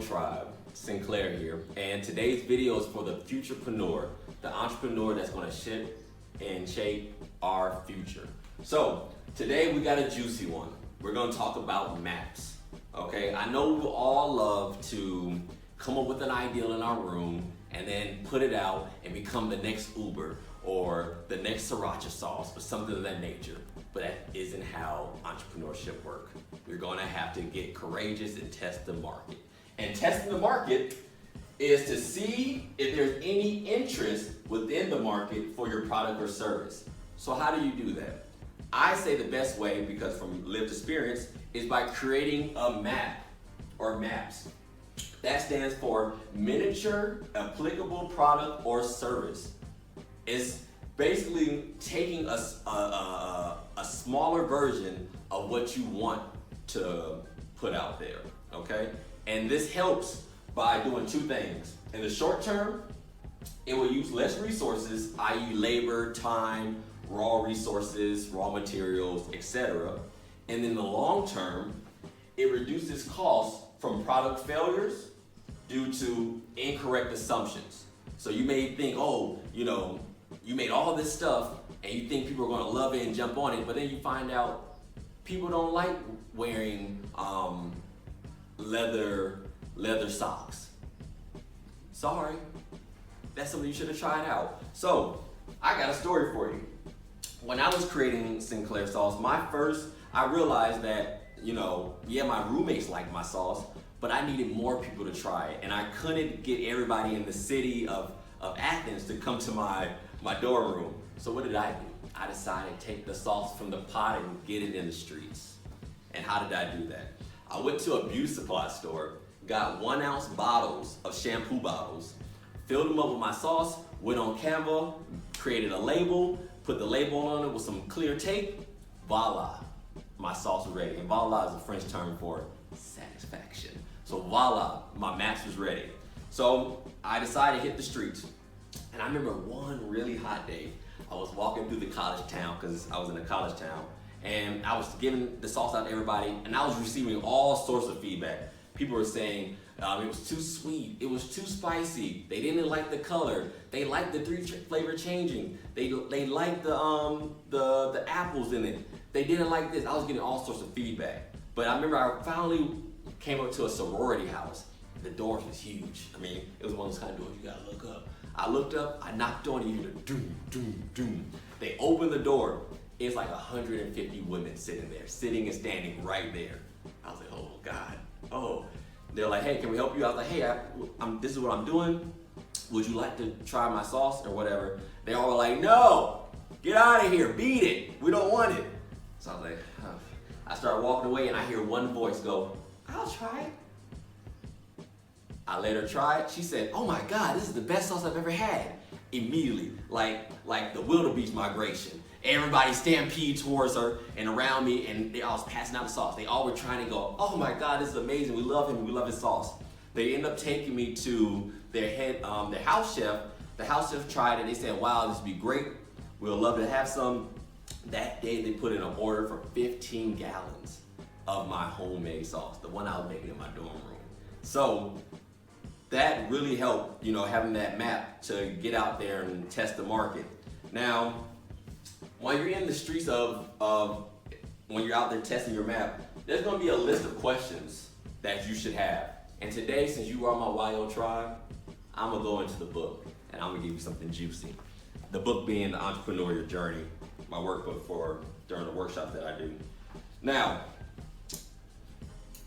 Tribe, Sinclair here, and today's video is for the Futurepreneur, the entrepreneur that's going to shape and shape our future. So today we got a juicy one. We're going to talk about M.A.P.S. Okay, I know we all love to come up with an ideal in our room and then put it out and become the next Uber or the next sriracha sauce or something of that nature. But that isn't how entrepreneurship works. You're gonna have to get courageous and test the market. And testing the market is to see if there's any interest within the market for your product or service. So how do you do that? I say the best way, because from lived experience, is by creating a map or M.A.P.S. That stands for Miniature Applicable Product or Service. It's basically taking a smaller version of what you want to put out there, okay? And this helps by doing two things. In the short term, it will use less resources, i.e. labor, time, raw resources, raw materials, etc. And in the long term, it reduces costs from product failures due to incorrect assumptions. So you may think, oh, you made all this stuff and you think people are gonna love it and jump on it, but then you find out people don't like wearing leather socks. Sorry, that's something you should have tried out. So I got a story for you. When I was creating Sinclair sauce, I realized that, my roommates liked my sauce, but I needed more people to try it. And I couldn't get everybody in the city of Athens to come to my dorm room. So what did I do? I decided to take the sauce from the pot and get it in the streets. And how did I do that? I went to a beauty supply store, got 1 ounce bottles of shampoo bottles, filled them up with my sauce, went on Canva, created a label, put the label on it with some clear tape, voila, my sauce was ready. And voila is a French term for satisfaction. So voila, my M.A.P.S was ready. So I decided to hit the streets. And I remember one really hot day, I was walking through the college town, because I was in a college town, and I was giving the sauce out to everybody, and I was receiving all sorts of feedback. People were saying it was too sweet, it was too spicy, they didn't like the color, they liked the flavor changing, they liked the apples in it, they didn't like this. I was getting all sorts of feedback. But I remember I finally came up to a sorority house. The doors was huge. I mean, it was one of those kind of doors you gotta look up. I looked up, I knocked on it, you hear the doom, doom, doom. They opened the door. It's like 150 women sitting there, sitting and standing right there. I was like, oh God, oh. They're like, hey, can we help you? I was like, hey, this is what I'm doing. Would you like to try my sauce or whatever? They all were like, no, get out of here, beat it. We don't want it. So I was like, oh. I started walking away and I hear one voice go, I'll try it. I let her try it. She said, oh my God, this is the best sauce I've ever had. Immediately, like the wildebeest migration. Everybody stampede towards her and around me, and I was passing out the sauce. They all were trying to go, oh my God, this is amazing. We love him, we love his sauce. They end up taking me to their house chef. The house chef tried it. They said, wow, this would be great. We'll love to have some. That day they put in an order for 15 gallons of my homemade sauce, the one I was making in my dorm room. So that really helped, having that map to get out there and test the market. Now, when you're in the streets when you're out there testing your map, there's gonna be a list of questions that you should have. And today, since you are my YO Tribe, I'm gonna go into the book and I'm gonna give you something juicy. The book being The Entrepreneurial Journey, my workbook during the workshops that I do. Now,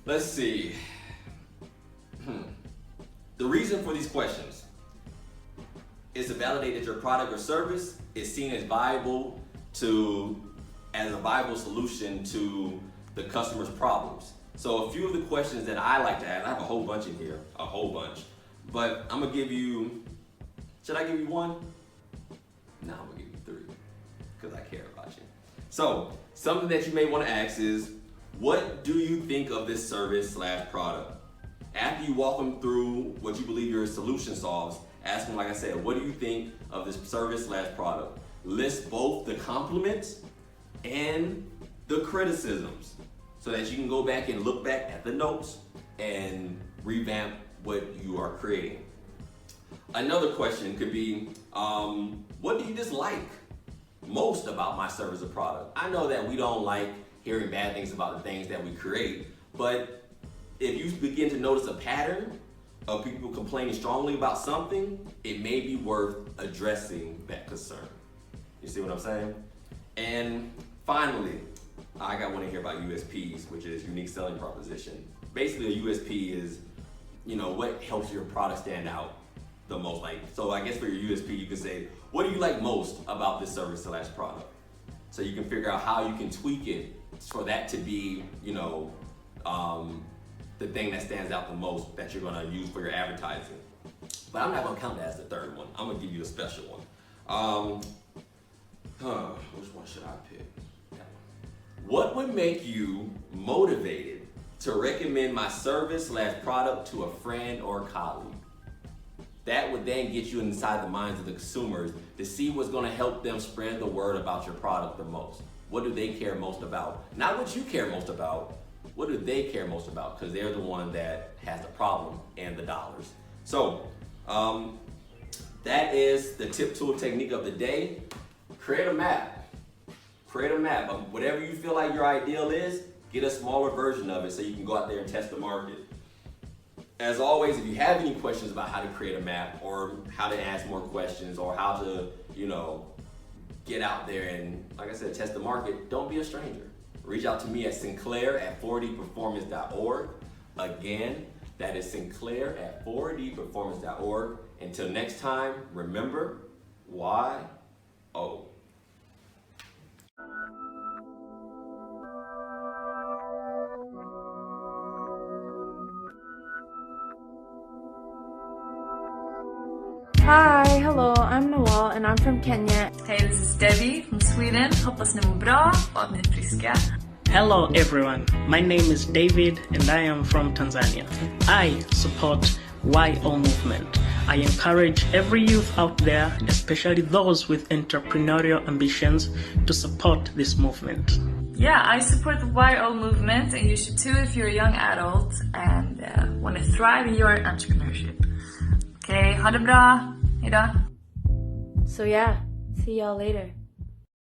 let's see. The reason for these questions is to validate that your product or service is seen as viable as a viable solution to the customer's problems. So a few of the questions that I like to ask, I have a whole bunch in here, but I'm gonna give you, should I give you one? No, I'm gonna give you 3, because I care about you. So something that you may wanna ask is, what do you think of this service/product? After you walk them through what you believe your solution solves, ask them, like I said, what do you think of this service/product? List both the compliments and the criticisms so that you can go back and look back at the notes and revamp what you are creating. Another question could be, what do you dislike most about my service or product? I know that we don't like hearing bad things about the things that we create, but if you begin to notice a pattern of people complaining strongly about something, it may be worth addressing that concern. You see what I'm saying? And finally, I got one in here about USPs, which is unique selling proposition. Basically, a USP is, what helps your product stand out the most. So I guess for your USP, you can say, what do you like most about this service/product? So you can figure out how you can tweak it for that to be, the thing that stands out the most that you're gonna use for your advertising. But I'm not gonna count that as the third one. I'm gonna give you a special one. Which one should I pick? That one. What would make you motivated to recommend my service/product to a friend or colleague? That would then get you inside the minds of the consumers to see what's gonna help them spread the word about your product the most. What do they care most about? Not what you care most about. What do they care most about? Because they're the one that has the problem and the dollars. So that is the tip, tool, technique of the day. Create a map. Create a map of whatever you feel like your ideal is. Get a smaller version of it so you can go out there and test the market. As always, if you have any questions about how to create a map or how to ask more questions or how to, get out there and, like I said, test the market, don't be a stranger. Reach out to me at Sinclair@4dperformance.org. Again, that is Sinclair@4dperformance.org. Until next time, remember, YO. Hi, hello, I'm Nawal and I'm from Kenya. Hey, this is Debbie from Sweden. Hoppas ni mår bra och att ni är friska. Hello everyone, my name is David and I am from Tanzania. I support YO movement. I encourage every youth out there, especially those with entrepreneurial ambitions, to support this movement. Yeah, I support the YO movement and you should too if you're a young adult and want to thrive in your entrepreneurship. Okay, ha det bra. Hejdå. So yeah, see y'all later.